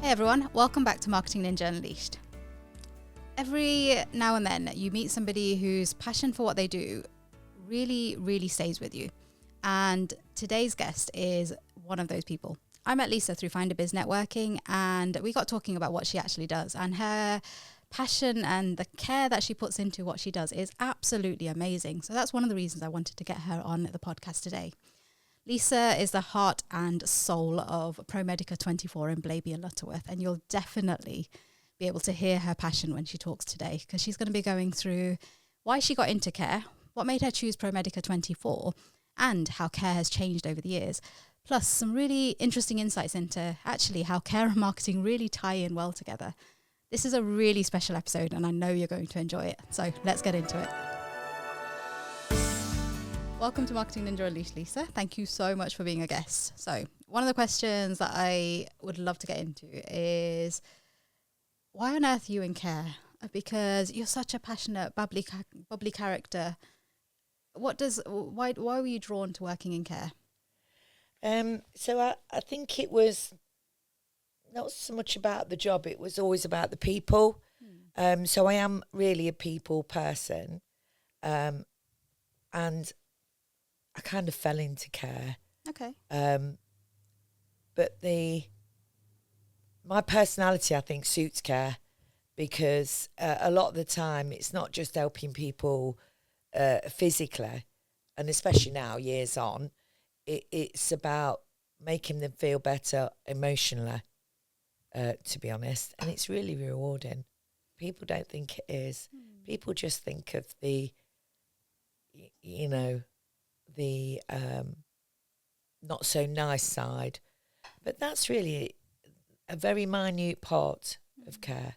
Hey everyone, welcome back to Marketing Ninja Unleashed. Every now and then you meet somebody whose passion for what they do really stays with you. And today's guest is one of those people. I met Lisa through FindABiz networking, and we got talking about what she actually does, and her passion and the care that she puts into what she does is absolutely amazing. So that's one of the reasons I wanted to get her on the podcast today. Lisa is the heart and soul of ProMedica 24 in Blaby and Lutterworth, and you'll definitely be able to hear her passion when she talks today, because she's going to be going through why she got into care, what made her choose ProMedica 24, and how care has changed over the years, plus some really interesting insights into actually how care and marketing really tie in well together. This is a really special episode, and I know you're going to enjoy it, so let's get into it. Welcome to Marketing Ninja Unleashed, Lisa. Thank you so much for being a guest. So one of the questions that I would love to get into is, why on earth are you in care? Because you're such a passionate, bubbly character. Why were you drawn to working in care? So I think it was not so much about the job, it was always about the people. So I am really a people person. And I kind of fell into care. Okay. But my personality, I think, suits care, because a lot of the time it's not just helping people physically, and especially now, years on, it's about making them feel better emotionally, to be honest. And it's really rewarding. People don't think it is. People just think of the not so nice side, but that's really a very minute part of care.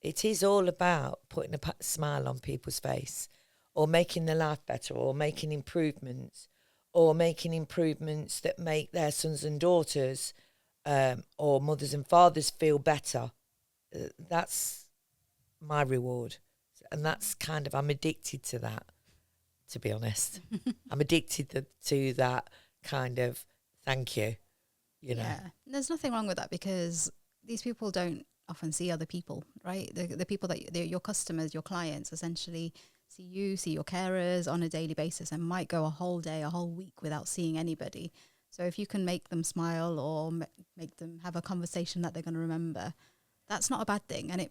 It is all about putting a smile on people's face, or making their life better, or making improvements that make their sons and daughters or mothers and fathers feel better. That's my reward, and that's kind of, I'm addicted to that, to be honest. I'm addicted to that kind of thank you, you know. Yeah, there's nothing wrong with that, because these people don't often see other people, right? The people that your customers, your clients, essentially see you, see your carers on a daily basis, and might go a whole day, a whole week without seeing anybody. So if you can make them smile or make them have a conversation that they're going to remember, that's not a bad thing. And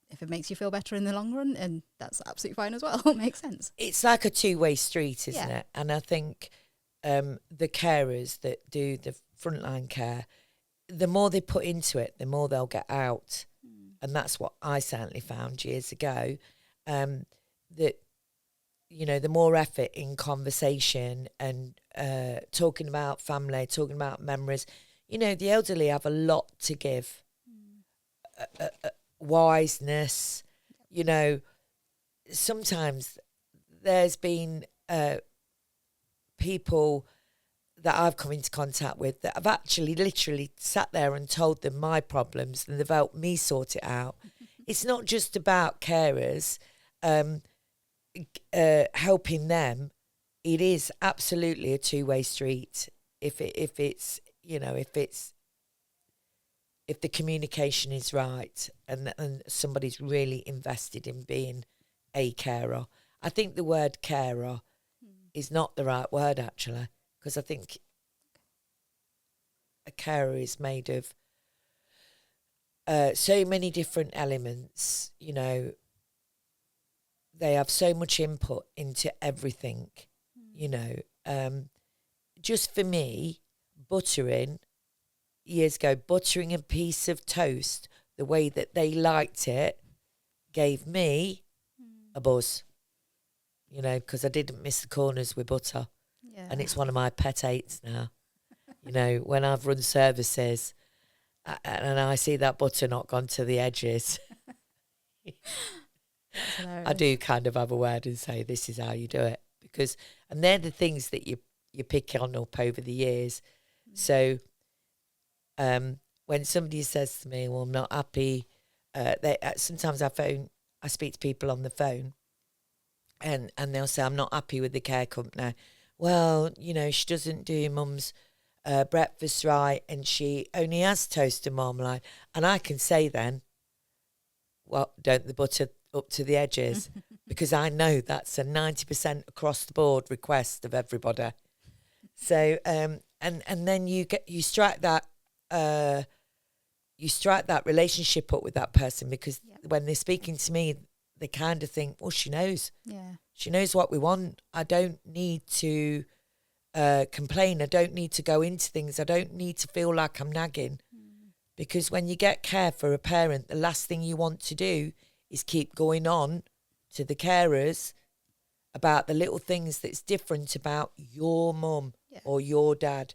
if it makes you feel better in the long run, and that's absolutely fine as well. It makes sense. It's like a two-way street, isn't it? And I think the carers that do the frontline care, the more they put into it, the more they'll get out. And that's what I certainly found years ago, that, you know, the more effort in conversation and talking about family, talking about memories, you know, the elderly have a lot to give. Wiseness, you know, sometimes there's been people that I've come into contact with that have actually literally sat there and told them my problems, and they've helped me sort it out. It's not just about carers helping them. It is absolutely a two-way street. If the communication is right, and somebody's really invested in being a carer. I think the word carer is not the right word, actually, because I think a carer is made of so many different elements. You know, they have so much input into everything, you know. Just for me, years ago, buttering a piece of toast the way that they liked it gave me a buzz, you know, because I didn't miss the corners with butter. Yeah. And it's one of my pet hates now. You know, when I've run services and I see that butter not gone to the edges, I do kind of have a word and say, this is how you do it. And they're the things that you pick on up over the years. So when somebody says to me, well, I'm not happy, sometimes I speak to people on the phone, and they'll say, I'm not happy with the care company. Well, you know, she doesn't do mum's breakfast right, and she only has toast and marmalade. And I can say then, well, don't the butter up to the edges, because I know that's a 90% across the board request of everybody. So and then you strike that relationship up with that person, because when they're speaking to me, they kind of think, well, she knows what we want. I don't need to complain. I don't need to go into things. I don't need to feel like I'm nagging. Because when you get care for a parent, the last thing you want to do is keep going on to the carers about the little things that's different about your mum or your dad.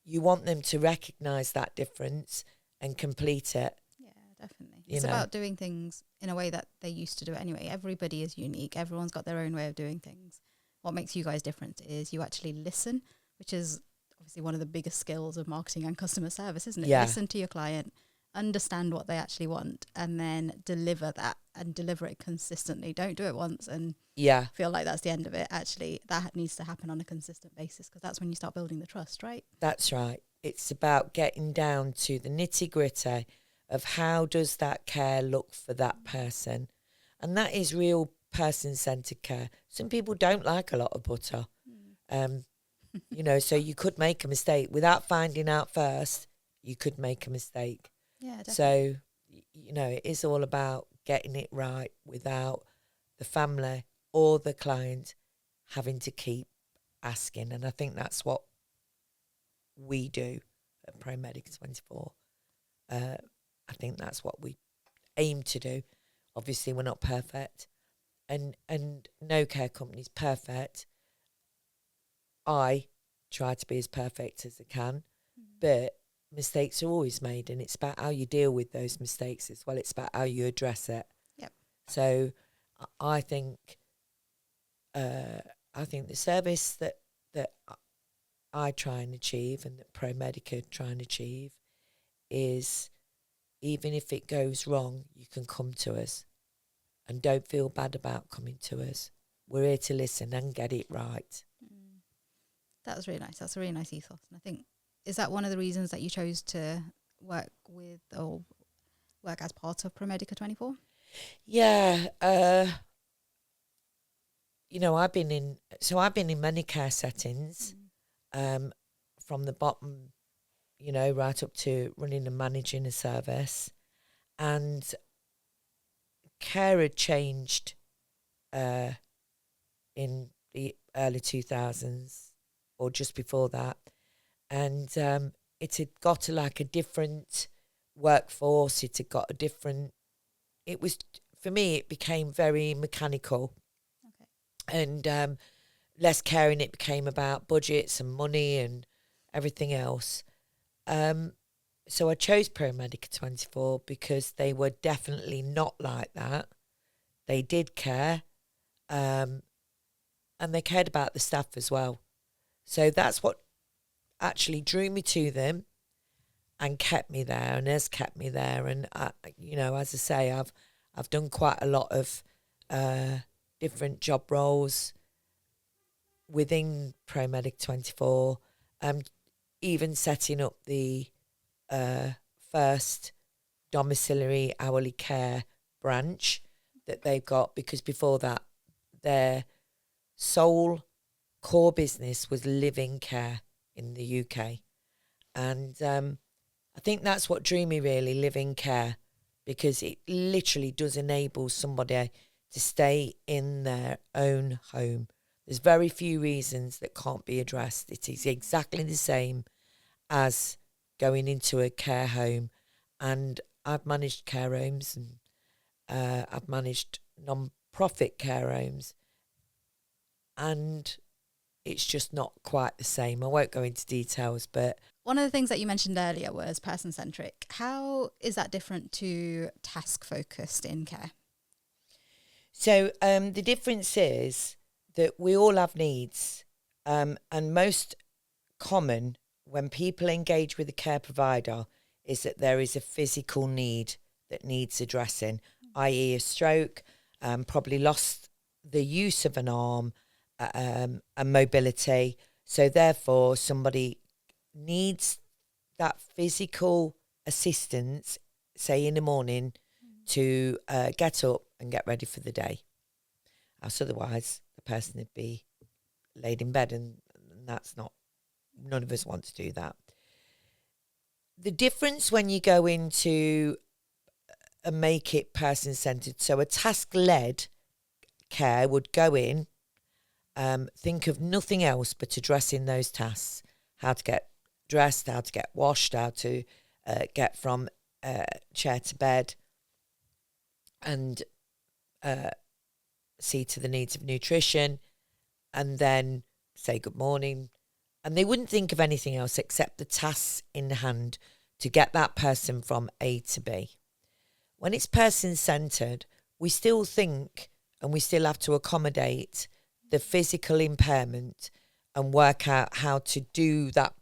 You want them to recognise that difference and complete it. Yeah, definitely. It's about doing things in a way that they used to do it anyway. Everybody is unique. Everyone's got their own way of doing things. What makes you guys different is you actually listen, which is obviously one of the biggest skills of marketing and customer service, isn't it? Yeah. Listen to your client, understand what they actually want, and then deliver that, and deliver it consistently. Don't do it once and feel like that's the end of it. Actually, that needs to happen on a consistent basis, because that's when you start building the trust, right? That's right. It's about getting down to the nitty gritty of how does that care look for that person. And that is real person-centred care. Some people don't like a lot of butter. So you could make a mistake without finding out first. You could make a mistake. Yeah, definitely. So, it is all about getting it right without the family or the client having to keep asking. And I think that's what we do at ProMedica 24. I think that's what we aim to do. Obviously, we're not perfect. And no care company's perfect. I try to be as perfect as I can, but mistakes are always made, and it's about how you deal with those mistakes as well. It's about how you address it. Yep. So I think the service that I try and achieve, and that ProMedica try and achieve, is even if it goes wrong, you can come to us, and don't feel bad about coming to us. We're here to listen and get it right. That was really nice. That's a really nice ethos. And I think, is that one of the reasons that you chose to work with or work as part of ProMedica 24? Yeah. I've been in many care settings, from the bottom, right up to running and managing a service. And care had changed in the early 2000s, or just before that. And it had got to like a different workforce. It had got a different... For me, it became very mechanical. Okay. And less caring. It became about budgets and money and everything else. So I chose ProMedica 24 because they were definitely not like that. They did care. And they cared about the staff as well. So that's what actually drew me to them and kept me there, and has kept me there. And as I say, I've done quite a lot of different job roles within ProMedica 24, even setting up the first domiciliary hourly care branch that they've got, because before that their sole core business was living care in the UK. And I think that's what drew me, really, living care, because it literally does enable somebody to stay in their own home. There's very few reasons that can't be addressed. It is exactly the same as going into a care home. And I've managed care homes, and I've managed non-profit care homes, and it's just not quite the same. I won't go into details, but... One of the things that you mentioned earlier was person-centric. How is that different to task-focused in care? So the difference is that we all have needs, and most common when people engage with a care provider is that there is a physical need that needs addressing, i.e. a stroke, probably lost the use of an arm, and mobility. So therefore somebody needs that physical assistance, say in the morning, to get up and get ready for the day. Else otherwise the person would be laid in bed, and that's not, none of us want to do that. The difference when you go into a make it person-centred, so a task-led care would go in, think of nothing else but addressing those tasks, how to get dressed, how to get washed, how to get from chair to bed, and see to the needs of nutrition, and then say good morning. And they wouldn't think of anything else except the tasks in hand to get that person from A to B. When it's person-centred, we still think and we still have to accommodate the physical impairment and work out how to do that,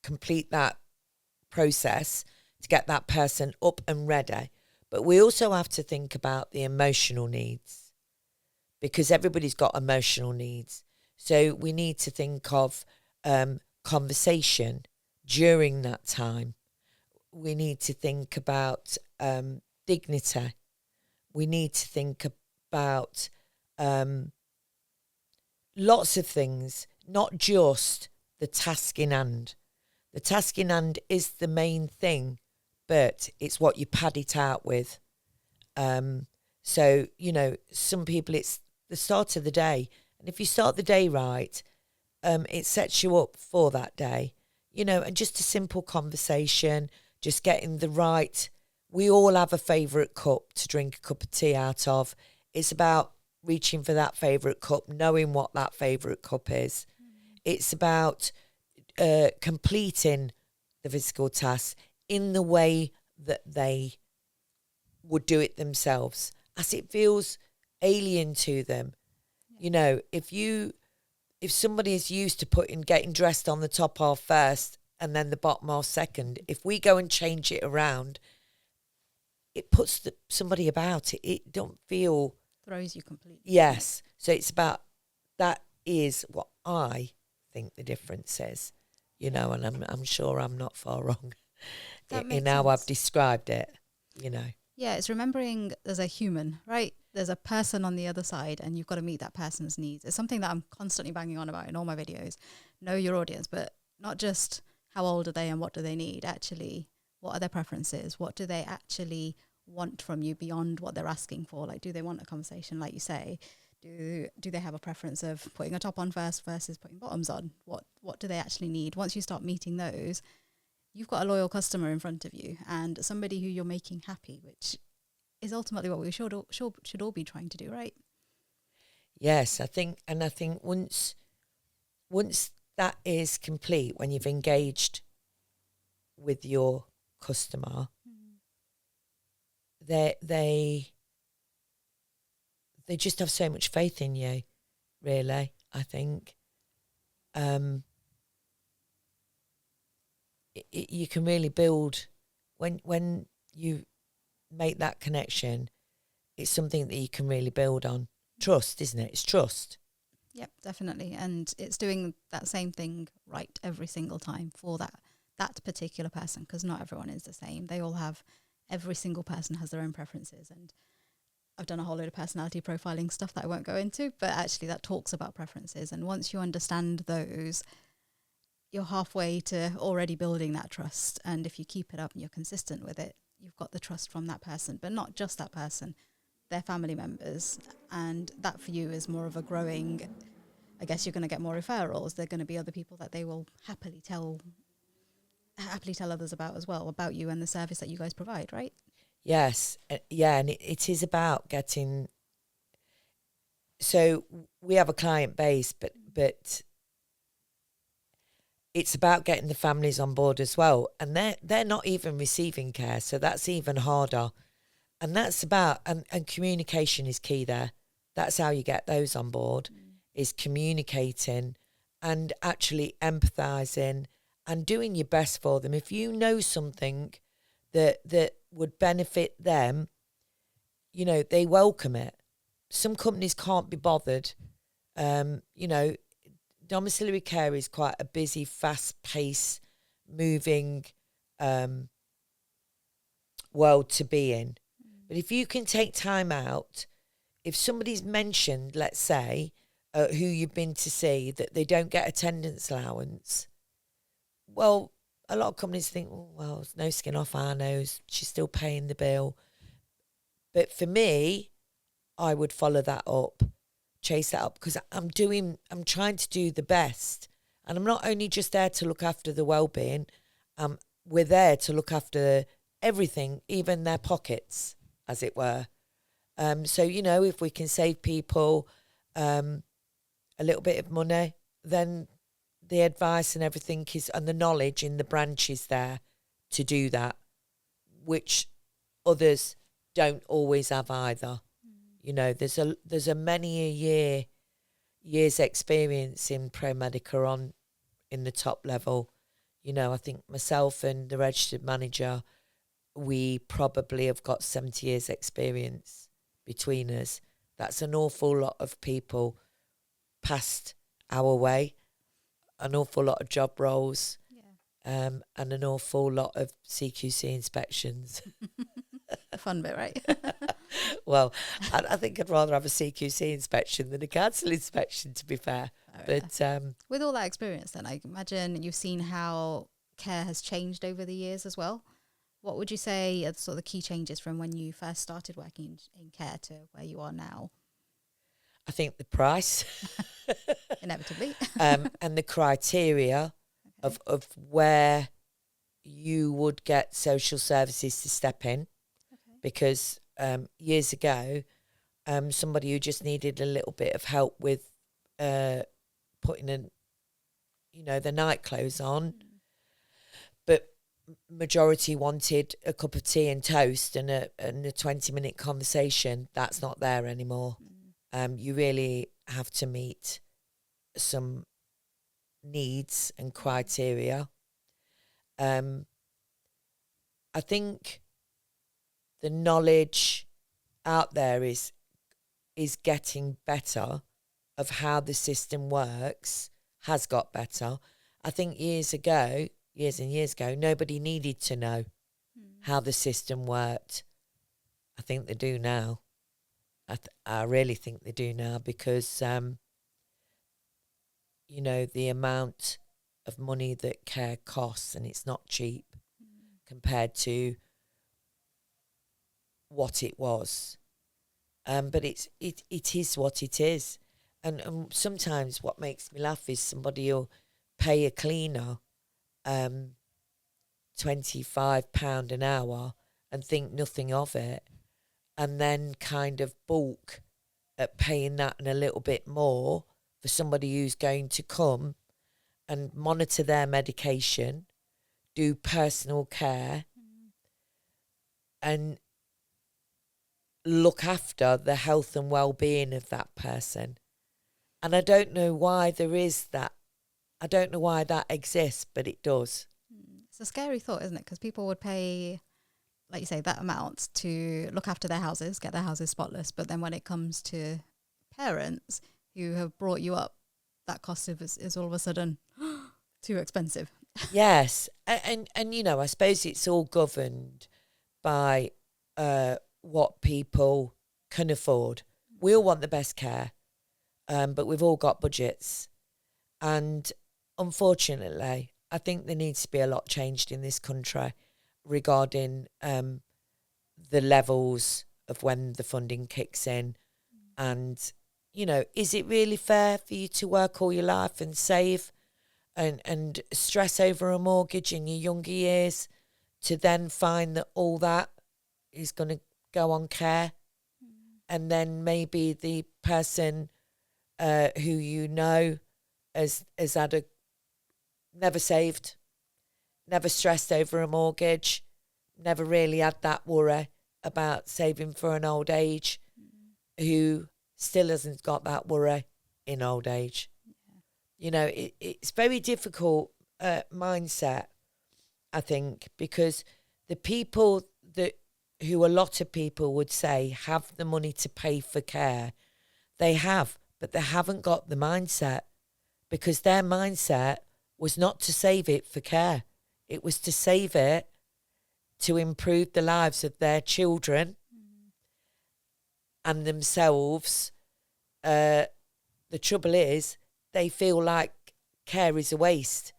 complete that process to get that person up and ready. But we also have to think about the emotional needs, because everybody's got emotional needs. So we need to think of conversation during that time. We need to think about dignity. We need to think about lots of things, not just the task in hand. The task in hand is the main thing, but it's what you pad it out with. So, you know, some people, it's the start of the day. And if you start the day right, it sets you up for that day, you know, and just a simple conversation, just getting the right. We all have a favourite cup to drink a cup of tea out of. It's about reaching for that favourite cup, knowing what that favourite cup is. It's about completing the physical tasks in the way that they would do it themselves, as it feels alien to them. You know, if somebody is used to getting dressed on the top half first and then the bottom half second, if we go and change it around, it puts somebody about it. It don't feel, throws you completely. Yes. So it's about, that is what I think the difference is, you know, and I'm sure I'm not far wrong in how I've described it, you know. Yeah, it's remembering there's a human, right? There's a person on the other side, and you've got to meet that person's needs. It's something that I'm constantly banging on about in all my videos. Know your audience, but not just how old are they and what do they need. Actually, what are their preferences? What do they actually want from you beyond what they're asking for? Like, do they want a conversation, like you say? Do they have a preference of putting a top on first versus putting bottoms on? What do they actually need? Once you start meeting those, you've got a loyal customer in front of you and somebody who you're making happy, which is ultimately what we should all be trying to do, right? Yes, I think once that is complete, when you've engaged with your customer, they just have so much faith in you, really, I think. You can really build, when you make that connection, it's something that you can really build on. Trust, isn't it? It's trust. Yep, definitely. And it's doing that same thing right every single time for that particular person, because not everyone is the same. Every single person has their own preferences. And I've done a whole load of personality profiling stuff that I won't go into, but actually that talks about preferences. And once you understand those, you're halfway to already building that trust. And if you keep it up and you're consistent with it, you've got the trust from that person, but not just that person, their family members. And that for you is more of a growing, I guess you're going to get more referrals. There are going to be other people that they will happily tell others about as well, about you and the service that you guys provide, right? Yes. Yeah. And it is about getting, so we have a client base, but it's about getting the families on board as well. And they're not even receiving care. So that's even harder. And that's about, and communication is key there. That's how you get those on board, is communicating and actually empathising and doing your best for them. If you know something that would benefit them, you know, they welcome it. Some companies can't be bothered. You know, domiciliary care is quite a busy, fast-paced, moving world to be in. But if you can take time out, if somebody's mentioned, let's say, who you've been to see, that they don't get attendance allowance, well, a lot of companies think, oh, well, it's no skin off our nose, she's still paying the bill. But for me, I would follow that up, chase that up, because I'm trying to do the best. And I'm not only just there to look after the well-being, we're there to look after everything, even their pockets, as it were. So, you know, if we can save people a little bit of money, then the advice and everything and the knowledge in the branch is there to do that, which others don't always have either. You know, there's a many a years experience in Pro-Medica in the top level. You know, I think myself and the registered manager, we probably have got 70 years experience between us. That's an awful lot of people passed our way, an awful lot of job roles, and an awful lot of CQC inspections. The fun bit, right? Well, I think I'd rather have a CQC inspection than a council inspection, to be fair. But with all that experience, then I imagine you've seen how care has changed over the years as well. What would you say are sort of the key changes from when you first started working in care to where you are now? I think the price, Inevitably, and the criteria of where you would get social services to step in, because years ago, somebody who just needed a little bit of help with putting the night clothes on, but majority wanted a cup of tea and toast and a 20-minute conversation. That's not there anymore. You really have to meet some needs and criteria. I think the knowledge out there is getting better of how the system works, has got better. I think years and years ago, nobody needed to know how the system worked. I think they do now. I really think they do now, because, the amount of money that care costs, and it's not cheap compared to what it was. But it is what it is. And sometimes what makes me laugh is somebody will pay a cleaner £25 an hour and think nothing of it, and then kind of balk at paying that and a little bit more for somebody who's going to come and monitor their medication, do personal care, and look after the health and well-being of that person. And I don't know why there is that. I don't know why that exists, but it does. It's a scary thought, isn't it? Because people would pay, like you say, that amount to look after their houses, get their houses spotless. But then when it comes to parents who have brought you up, that cost is all of a sudden too expensive. Yes. And I suppose it's all governed by what people can afford. We all want the best care, but we've all got budgets. And unfortunately, I think there needs to be a lot changed in this country regarding the levels of when the funding kicks in. And, is it really fair for you to work all your life and save and stress over a mortgage in your younger years to then find that all that is going to go on care? And then maybe the person who has had never saved, never stressed over a mortgage, never really had that worry about saving for an old age, who still hasn't got that worry in old age. It's very difficult mindset, I think, because the people who a lot of people would say have the money to pay for care, they have, but they haven't got the mindset. because their mindset was not to save it for care. It was to save it to improve the lives of their children and themselves. The trouble is, they feel like care is a waste.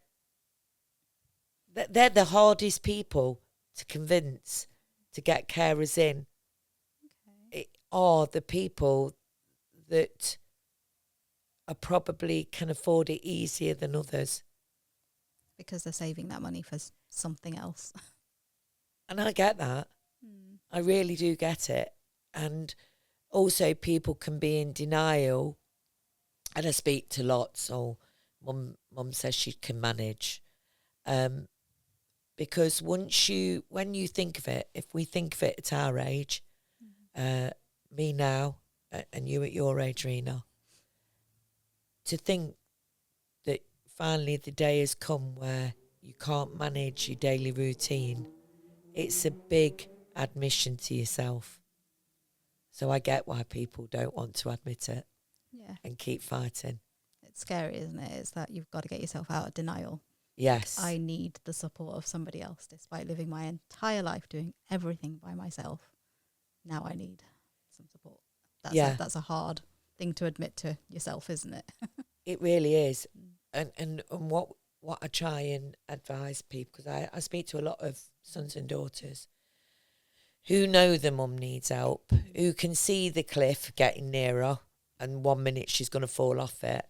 They're the hardest people to convince to get carers in. It are the people that are probably can afford it easier than others. Because they're saving that money for something else. And I get that. I really do get it. And also people can be in denial. And I speak to lots. Oh, mum says she can manage. Because when you think of it, if we think of it at our age, me now and you at your age, Rena, to think that finally the day has come where you can't manage your daily routine, it's a big admission to yourself. So I get why people don't want to admit it and keep fighting. It's scary, isn't it? It's that you've got to get yourself out of denial. Yes. I need the support of somebody else despite living my entire life doing everything by myself. Now I need some support. That's a hard thing to admit to yourself, isn't it? It really is. And what I try and advise people, because I speak to a lot of sons and daughters who know the mum needs help, who can see the cliff getting nearer and 1 minute she's going to fall off it.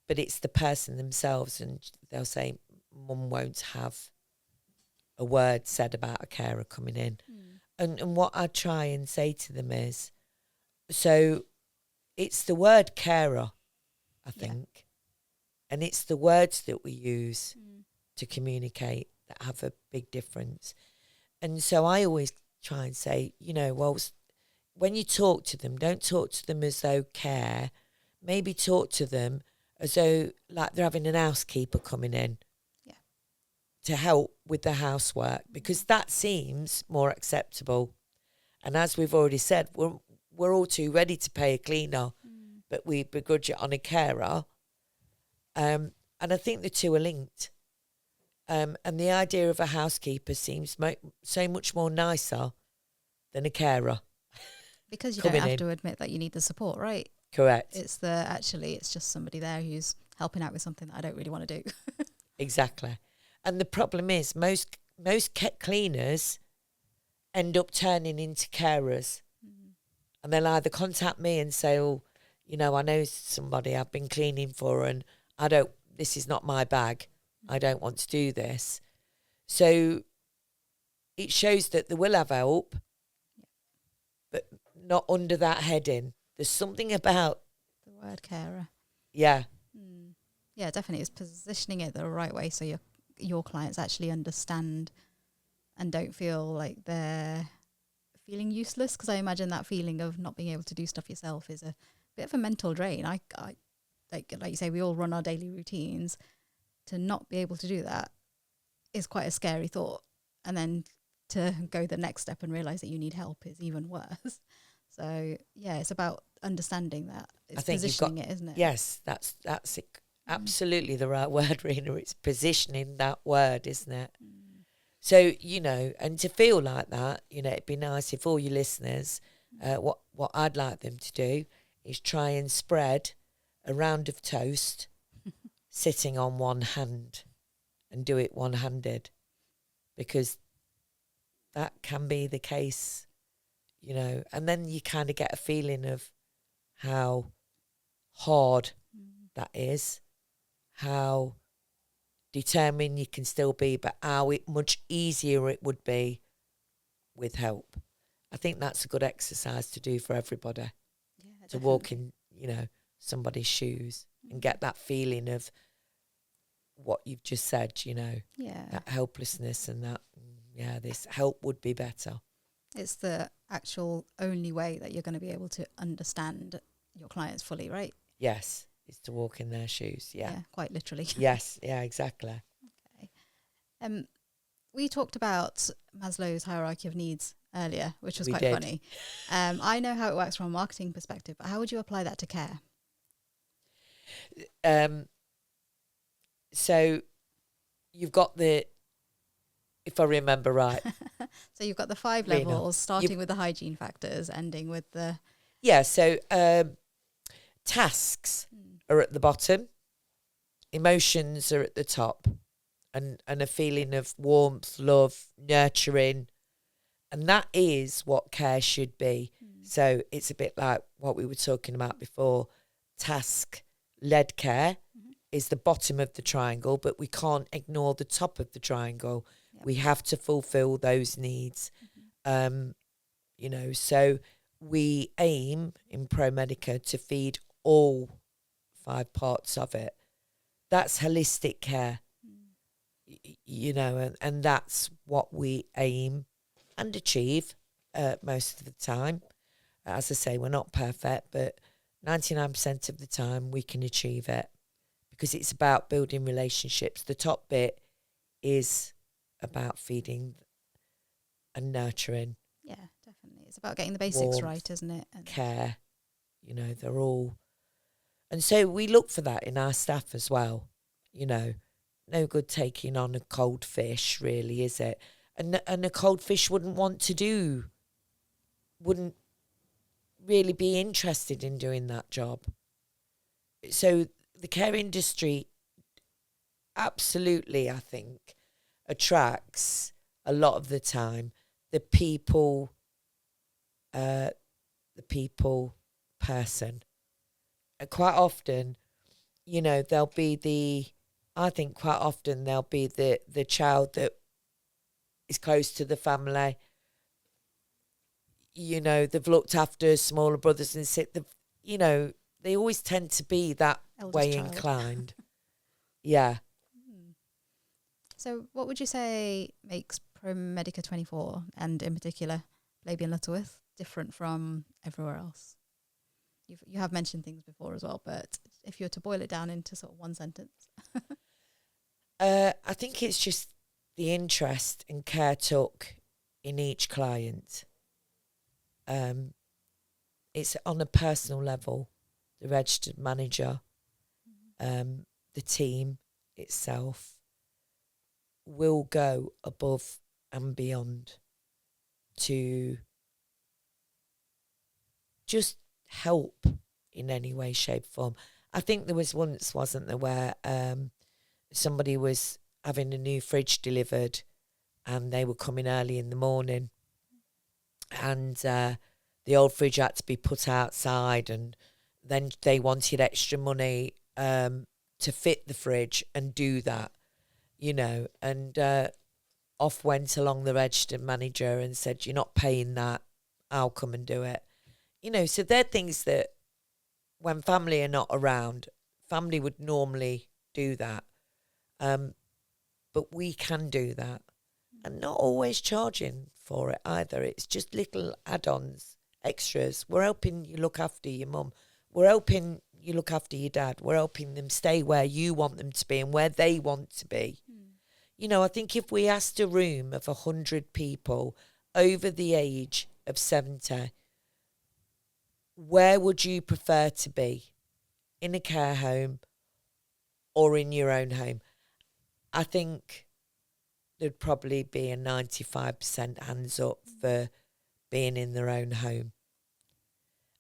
But it's the person themselves, and they'll say, mum won't have a word said about a carer coming in. And what I try and say to them is, so it's the word carer, I think, and it's the words that we use to communicate that have a big difference. And so I always try and say, well, when you talk to them, don't talk to them as though care. Maybe talk to them as though like they're having an housekeeper coming in to help with the housework, because that seems more acceptable. And as we've already said, we're all too ready to pay a cleaner, but we begrudge it on a carer. And I think the two are linked. And the idea of a housekeeper seems so much more nicer than a carer. Because you don't have to admit that you need the support, right? Correct. It's just somebody there who's helping out with something that I don't really want to do. Exactly. And the problem is most cleaners end up turning into carers. And they'll either contact me and say, oh, I know somebody I've been cleaning for and this is not my bag. I don't want to do this. So it shows that they will have help, but not under that heading. There's something about the word carer. Yeah. Yeah, definitely. It's positioning it the right way so your clients actually understand and don't feel like they're feeling useless, because I imagine that feeling of not being able to do stuff yourself is a bit of a mental drain. I like you say, we all run our daily routines. To not be able to do that is quite a scary thought, and then to go the next step and realize that you need help is even worse. So yeah, it's about understanding that. It's positioning it, isn't it? Yes, that's it. Absolutely the right word, Rena. It's positioning that word, isn't it? So, and to feel like that, it'd be nice if all your listeners, what I'd like them to do is try and spread a round of toast sitting on one hand and do it one-handed, because that can be the case, and then you kind of get a feeling of how hard that is, how determined you can still be, but how much easier it would be with help. I think that's a good exercise to do for everybody, to walk in, somebody's shoes and get that feeling of what you've just said, that helplessness and that, this help would be better. It's the actual only way that you're going to be able to understand your clients fully, right? Yes, it's to walk in their shoes. Yeah, quite literally. Yes, exactly. Okay. We talked about Maslow's hierarchy of needs earlier, which was quite funny. I know how it works from a marketing perspective, but how would you apply that to care? So you've got if I remember right. So you've got the 5 levels, starting with the hygiene factors, ending with the... Yeah, so tasks are at the bottom, emotions are at the top, and a feeling of warmth, love, nurturing, and that is what care should be. So it's a bit like what we were talking about before. Task-led care is the bottom of the triangle, but we can't ignore the top of the triangle. Yep. We have to fulfill those needs. You know, so we aim in ProMedica to feed all 5 parts of it. That's holistic care, you know, and that's what we aim and achieve most of the time. As I say, we're not perfect, but 99% of the time we can achieve it because it's about building relationships. The top bit is about feeding and nurturing. Yeah, definitely. It's about getting the basics right, isn't it? And care, you know, they're all... And so we look for that in our staff as well, you know. No good taking on a cold fish, really, is it? And a cold fish wouldn't really be interested in doing that job. So the care industry absolutely, I think, attracts a lot of the time the people person. And quite often, you know, quite often there'll be the child that is close to the family. You know, they've looked after smaller brothers and sisters. You know, they always tend to be that eldest way child. inclined. Yeah. So what would you say makes ProMedica 24, and in particular Blaby and Lutterworth, different from everywhere else? You have mentioned things before as well, but if you were to boil it down into sort of one sentence. I think it's just the interest and care took in each client. It's on a personal level, the registered manager, the team itself will go above and beyond to just help in any way, shape, form. I think there was once, wasn't there, where somebody was having a new fridge delivered and they were coming early in the morning and the old fridge had to be put outside, and then they wanted extra money to fit the fridge and do that, you know, and off went along the registered manager and said, "You're not paying that, I'll come and do it." You know, so they're things that when family are not around, family would normally do that. But we can do that, and not always charging for it either. It's just little add-ons, extras. We're helping you look after your mum. We're helping you look after your dad. We're helping them stay where you want them to be and where they want to be. You know, I think if we asked a room of 100 people over the age of 70, where would you prefer to be? In a care home or in your own home? I think there'd probably be a 95% hands up for being in their own home.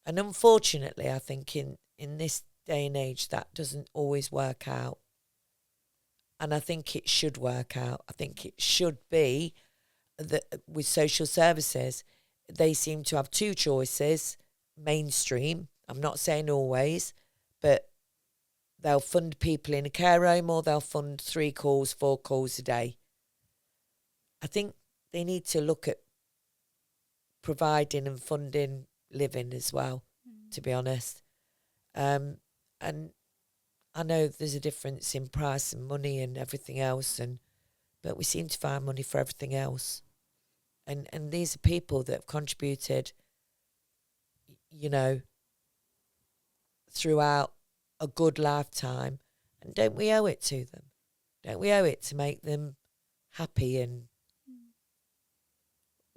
And unfortunately, I think in this day and age, that doesn't always work out. And I think it should work out. I think it should be that with social services, they seem to have 2 choices, mainstream. I'm not saying always, but they'll fund people in a care home or they'll fund 3 calls, 4 calls a day. I think they need to look at providing and funding living as well, to be honest. And I know there's a difference in price and money and everything else, but we seem to find money for everything else. And these are people that have contributed, you know, throughout a good lifetime. And don't we owe it to them? Don't we owe it to make them happy? And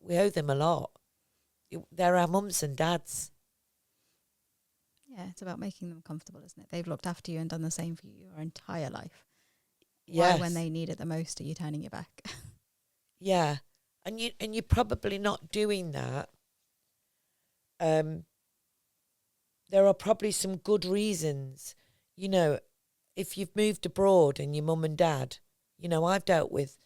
we owe them a lot. They're our mums and dads. Yeah, it's about making them comfortable, isn't it? They've looked after you and done the same for you your entire life. why when they need it the most are you turning your back? Yeah. And you're probably not doing that. There are probably some good reasons. You know, if you've moved abroad and your mum and dad, you know, I've dealt with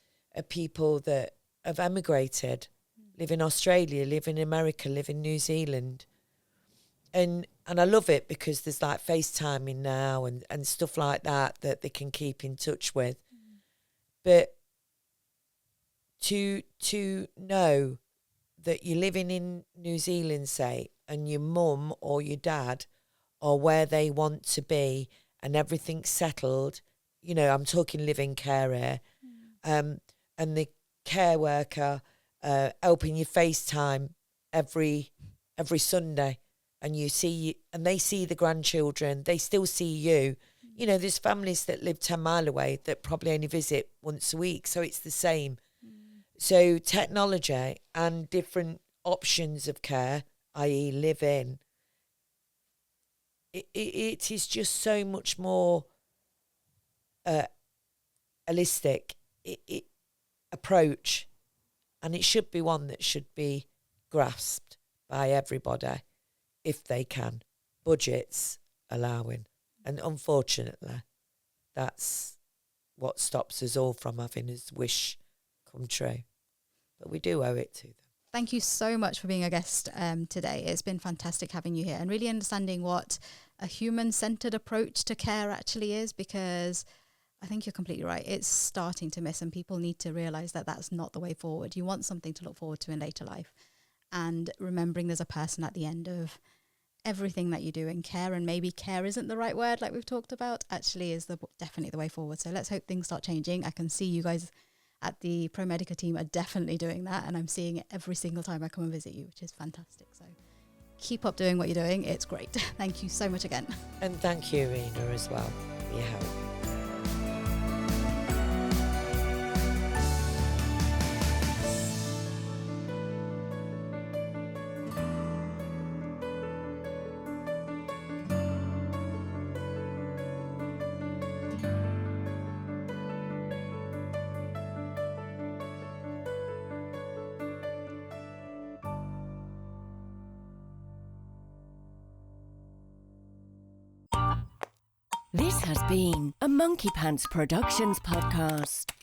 people that have emigrated, live in Australia, live in America, live in New Zealand. And I love it because there's like FaceTiming now and stuff like that they can keep in touch with. But to know that you're living in New Zealand, say, and your mum or your dad are where they want to be and everything's settled, you know, I'm talking living care here, and the care worker helping you FaceTime every Sunday, and you see, and they see the grandchildren, they still see you. You know, there's families that live 10 mile away that probably only visit once a week, so it's the same. So technology and different options of care, i.e. live in, it is just so much more holistic approach, and it should be one that should be grasped by everybody if they can, budgets allowing. And unfortunately, that's what stops us all from having his wish come true. But we do owe it to them. Thank you so much for being a guest today. It's been fantastic having you here and really understanding what a human-centered approach to care actually is, because I think you're completely right. It's starting to miss, and people need to realise that that's not the way forward. You want something to look forward to in later life, and remembering there's a person at the end of everything that you do in care, and maybe care isn't the right word like we've talked about, actually is definitely the way forward. So let's hope things start changing. I can see you guys at the Pro Medica team are definitely doing that, and I'm seeing it every single time I come and visit you, which is fantastic. So keep up doing what you're doing. It's great. Thank you so much again. And thank you, Rena, as well, for your help. This has been a Monkey Pants Productions podcast.